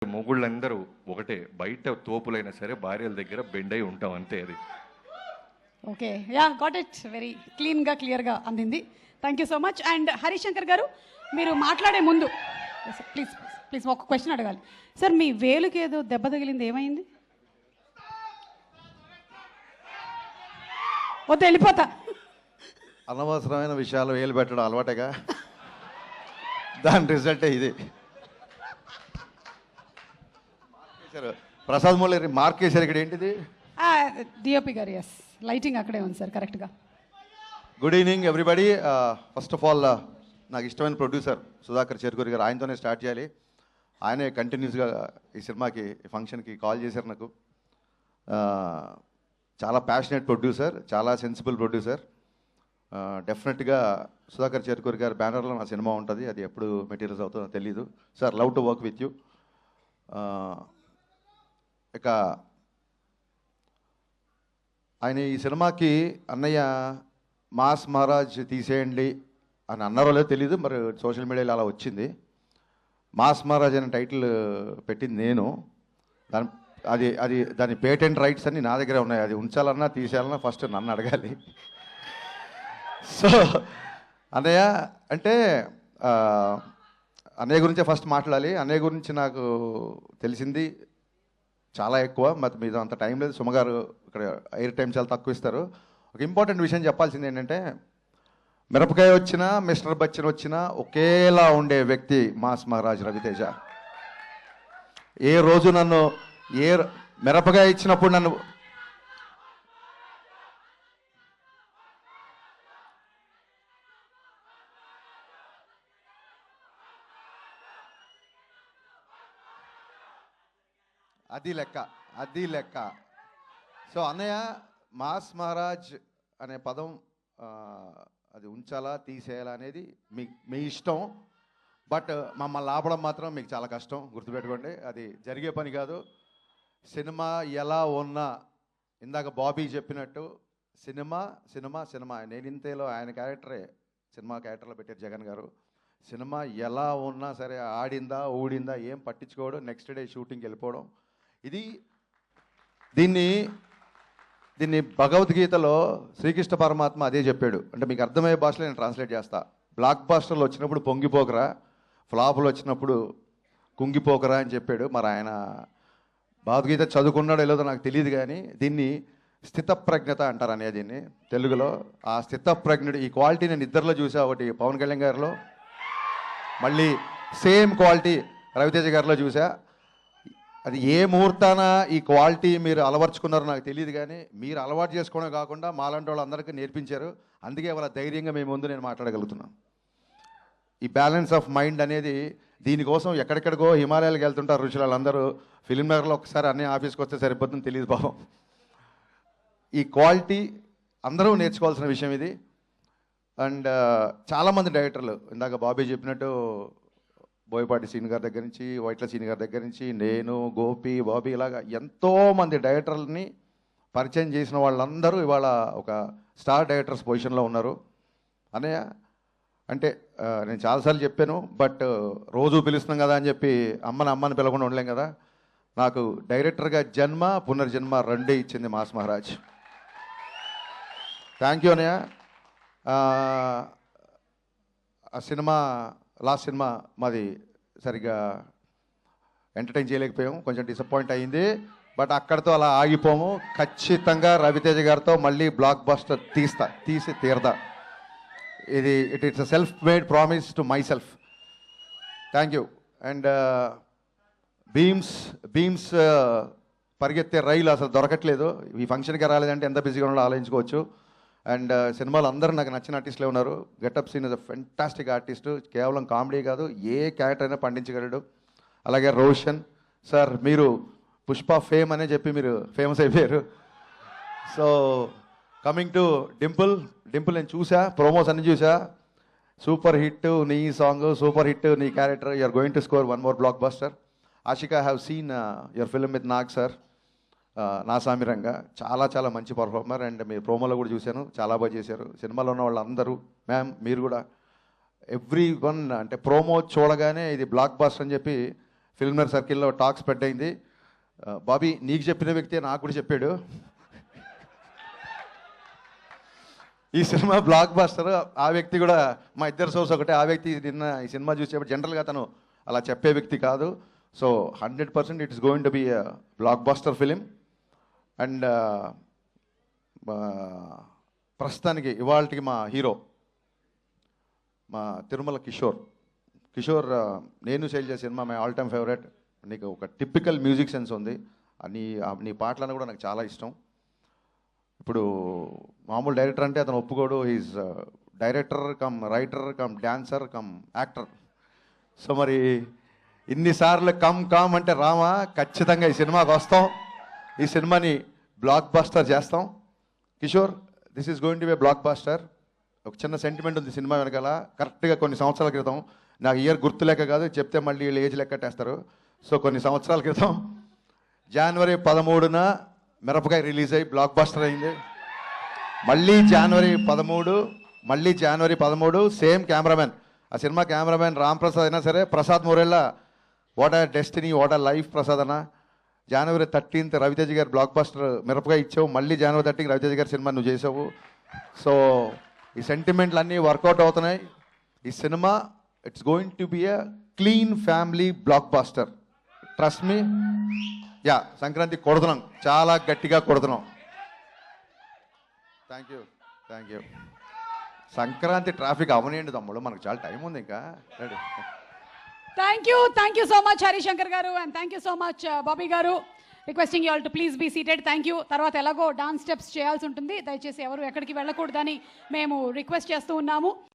మొగుళ్ళందరూ ఒకటే, బయట తోపులైనా సరే భార్యల దగ్గర బెండ్ అయి ఉంటాం అంతే. అది okay, yeah got it. Very క్లియర్గా అందింది. Thank you so much. And Harishankar గారు, మీరు మాట్లాడే ముందు ప్లీజ్ ప్లీజ్ ఒక క్వశ్చన్ అడగాలి సార్. మీ వేలుకి ఏదో దెబ్బ తగిలింది, ఏమైంది? వద్దు, వెళ్ళిపోతా. అనవసరమైన విషయాలు వేలు పెట్టడం అలవాటేగా, దాని రిజల్టే ఇది. ప్రసాద్ మూల మార్క్ వేశారు ఇక్కడ. ఏంటిది? డిఓపి గారు, ఎస్, లైటింగ్ అక్కడే ఉంది సార్ కరెక్ట్గా. Good evening everybody. First of all నాకు ఇష్టమైన ప్రొడ్యూసర్ సుధాకర్ చేరుకూరి గారు, ఆయనతోనే స్టార్ట్ చేయాలి. ఆయనే కంటిన్యూస్గా ఈ సినిమాకి, ఈ ఫంక్షన్కి కాల్ చేశారు నాకు. చాలా ప్యాషనేట్ ప్రొడ్యూసర్, చాలా సెన్సిబుల్ ప్రొడ్యూసర్. డెఫినెట్గా సుధాకర్ చేరుకూరి గారి బ్యానర్లో నా సినిమా ఉంటుంది. అది ఎప్పుడు మెటీరియల్స్ అవుతుందో తెలీదు. Sir, love to work with you. ఇక ఆయన ఈ సినిమాకి అన్నయ్య మాస్ మహారాజ్ తీసేయండి అని అన్నారో లేదో తెలీదు, మరి సోషల్ మీడియాలో అలా వచ్చింది. మాస్ మహారాజ్ అనే టైటిల్ పెట్టింది నేను. దాని పేటెంట్ రైట్స్ అన్నీ నా దగ్గరే ఉన్నాయి. అది ఉంచాలన్నా తీసేయాలన్నా ఫస్ట్ నన్ను అడగాలి. సో అన్నయ్య అంటే అన్నయ్య గురించే ఫస్ట్ మాట్లాడాలి. అన్నయ్య గురించి నాకు తెలిసింది చాలా ఎక్కువ, మరి మీద అంత టైం లేదు. సుమగారు ఇక్కడ ఎయిర్ టైం చాలా తక్కువ ఇస్తారు. ఒక ఇంపార్టెంట్ విషయం చెప్పాల్సింది ఏంటంటే, మిరపకాయ వచ్చినా మిస్టర్ బచ్చన్ వచ్చినా ఒకేలా ఉండే వ్యక్తి మాస్ మహారాజ్ రవితేజ. ఏ రోజు నన్ను మిరపకాయ ఇచ్చినప్పుడు నన్ను అది లెక్క. సో అన్నయ్య, మాస్ మహారాజ్ అనే పదం అది ఉంచాలా తీసేయాలా అనేది మీ ఇష్టం. బట్ మమ్మల్ని ఆపడం మాత్రం మీకు చాలా కష్టం, గుర్తుపెట్టుకోండి. అది జరిగే పని కాదు. సినిమా ఎలా ఉన్నా, ఇందాక బాబీ చెప్పినట్టు సినిమా సినిమా సినిమా. నేను ఇంతేలో ఆయన క్యారెక్టరే సినిమా క్యారెక్టర్లో పెట్టారు జగన్ గారు. సినిమా ఎలా ఉన్నా సరే, ఆడిందా ఊడిందా ఏం పట్టించుకోవడం, నెక్స్ట్ డే షూటింగ్కి వెళ్ళిపోవడం. దీన్ని భగవద్గీతలో శ్రీకృష్ణ పరమాత్మ అదే చెప్పాడు. అంటే మీకు అర్థమయ్యే భాషలో నేను ట్రాన్స్లేట్ చేస్తా. బ్లాక్ బాస్టర్లు వచ్చినప్పుడు పొంగిపోకరా, ఫ్లాపులు వచ్చినప్పుడు కుంగిపోకరా అని చెప్పాడు. మరి ఆయన భగవద్గీత చదువుకున్నాడో లేదో నాకు తెలియదు, కానీ దీన్ని స్థితప్రజ్ఞత అంటారు అనేది దీన్ని తెలుగులో. ఆ స్థితప్రజ్ఞుడు, ఈ క్వాలిటీ నేను ఇద్దరిలో చూసా. ఒకటి పవన్ కళ్యాణ్ గారిలో, మళ్ళీ సేమ్ క్వాలిటీ రవితేజ గారిలో చూసా. అది ఏ ముహూర్తాన ఈ క్వాలిటీ మీరు అలవర్చుకున్నారో నాకు తెలియదు, కానీ మీరు అలవాటు చేసుకోవడం కాకుండా మాలాంటి వాళ్ళు అందరికీ నేర్పించారు. అందుకే వాళ్ళ ధైర్యంగా మేము ముందు నేను మాట్లాడగలుగుతున్నాను. ఈ బ్యాలెన్స్ ఆఫ్ మైండ్ అనేది, దీనికోసం ఎక్కడెక్కడికో హిమాలయాలకు వెళ్తుంటారు ఋషులు. వాళ్ళందరూ ఫిలిం నగర్లో ఒకసారి అన్నీ ఆఫీస్కి వస్తే సరిపోతుందని తెలియదు పాపం. ఈ క్వాలిటీ అందరూ నేర్చుకోవాల్సిన విషయం ఇది. అండ్ చాలామంది డైరెక్టర్లు, ఇందాక బాబీ చెప్పినట్టు బోయపాటి సీన్ గారి దగ్గర నుంచి, వైట్ల సీన్ గారి దగ్గర నుంచి, నేను, గోపి, బాబీ, ఇలాగా ఎంతోమంది డైరెక్టర్లని పరిచయం చేసిన వాళ్ళందరూ ఇవాళ ఒక స్టార్ డైరెక్టర్స్ పొజిషన్లో ఉన్నారు. అనే అంటే నేను చాలాసార్లు చెప్పాను, బట్ రోజు పిలుస్తున్నాం కదా అని చెప్పి అమ్మని పిలవకుండా ఉండలేం కదా. నాకు డైరెక్టర్గా జన్మ పునర్జన్మ రెండే ఇచ్చింది మాస్ మహారాజ్. థ్యాంక్ యూ అన్నయ్య. ఆ సినిమా, లాస్ట్ సినిమా మాది సరిగ్గా ఎంటర్టైన్ చేయలేకపోయాము, కొంచెం డిసప్పాయింట్ అయ్యింది. బట్ అక్కడితో అలా ఆగిపోము. ఖచ్చితంగా రవితేజ గారితో మళ్ళీ బ్లాక్ బస్టర్ తీసి తీరదా. It's a self made promise to myself. Thank you. And Bheems పరిగెత్తే రైలు అసలు దొరకట్లేదు. ఈ ఫంక్షన్కి రాలేదంటే ఎంత బిజీగా ఉన్నాడో ఆలోచించుకోవచ్చు. అండ్ సినిమాలో అందరూ నాకు నచ్చిన ఆర్టిస్టులే ఉన్నారు. Getup Seenu is a fantastic artist. కేవలం కామెడీ కాదు, ఏ క్యారెక్టర్ అయినా పండించగలడు. అలాగే రోషన్ సార్, మీరు పుష్ప ఫేమ్ అనే చెప్పి మీరు ఫేమస్ అయిపోయారు. సో కమింగ్ టు డింపుల్ నేను చూసా, ప్రోమోస్ అన్ని చూసా. సూపర్ హిట్ నీ సాంగ్, సూపర్ హిట్ నీ character. You are going to score one more blockbuster. Ashika, I have seen your film with Nag sir, Naa Saamiranga. చాలా మంచి పర్ఫార్మర్. అండ్ మీ ప్రోమోలో కూడా చూశాను, చాలా బాగా చేశారు. సినిమాలో ఉన్న వాళ్ళందరూ, మ్యామ్ మీరు కూడా, ఎవ్రీ వన్ అంటే ప్రోమో చూడగానే ఇది బ్లాక్ బస్టర్ అని చెప్పి ఫిల్మ్నర్ సర్కిల్లో టాక్ స్ప్రెడ్ అయింది. బాబీ నీకు చెప్పిన వ్యక్తి నాకు కూడా చెప్పాడు ఈ సినిమా బ్లాక్ బాస్టర్. ఆ వ్యక్తి కూడా మా ఇద్దరు సోర్స్ ఒకటే. ఆ వ్యక్తి నిన్న ఈ సినిమా చూసేప్పుడు జనరల్గా తను అలా చెప్పే వ్యక్తి కాదు. So 100% it is going to be blockbuster film. And ప్రస్తుతానికి ఇవాళకి మా హీరో మా తిరుమల కిషోర్ నేను సేల్ చేసే cinema my all time favourite. నీకు ఒక టిపికల్ మ్యూజిక్ సెన్స్ ఉంది. నీ పాటలను కూడా నాకు చాలా ఇష్టం. ఇప్పుడు మామూలు డైరెక్టర్ అంటే అతను ఒప్పుకోడు. Is director cum writer cum dancer come actor. So మరి ఇన్నిసార్లు కమ్ అంటే రామా, ఖచ్చితంగా ఈ సినిమాకి వస్తాం. ఈ సినిమాని బ్లాక్ బాస్టర్ చేస్తాం. Kishore, this is going to be blockbuster. ఒక చిన్న సెంటిమెంట్ ఉంది సినిమా వెనకాల. కరెక్ట్గా కొన్ని సంవత్సరాల క్రితం, నాకు ఇయర్ గుర్తు లెక్క కాదు, చెప్తే మళ్ళీ వీళ్ళు ఏజ్ లెక్కట్టేస్తారు. సో కొన్ని సంవత్సరాల క్రితం జనవరి 13న మిరపకాయ రిలీజ్ అయ్యి బ్లాక్ బాస్టర్ అయింది. మళ్ళీ జనవరి 13 సేమ్ కెమెరామెన్. ఆ సినిమా కెమెరామెన్ రామ్ ప్రసాద్ అయినా సరే, Prasad Murella, what are destiny, what are life Prasad అన్న. జనవరి 13th రవితేజ గారు బ్లాక్ బాస్టర్ మిరపకాయ ఇచ్చావు. మళ్ళీ జనవరి 13th రవితేజ గారి సినిమా నువ్వు చేసావు. సో ఈ సెంటిమెంట్లు అన్నీ వర్కౌట్ అవుతున్నాయి. ఈ సినిమా it's going to be a clean family blockbuster. Trust me. Yeah, Sankranti కొడుతున్నాం, చాలా గట్టిగా కొడుతున్నాం. Thank you. సంక్రాంతి ట్రాఫిక్ అవనేయండి తమ్ముడు, మనకు చాలా టైం ఉంది ఇంకా. Ready. Thank you so much Harishankar garu, and thank you so much Bobby garu. Requesting you all to please be seated. Thank you. తర్వాత ఎలాగో డాన్స్ స్టెప్స్ చేయాల్సి ఉంటుంది, దయచేసి ఎవరు ఎక్కడికి వెళ్ళకూడదని మేము రిక్వెస్ట్ చేస్తూ ఉన్నాము.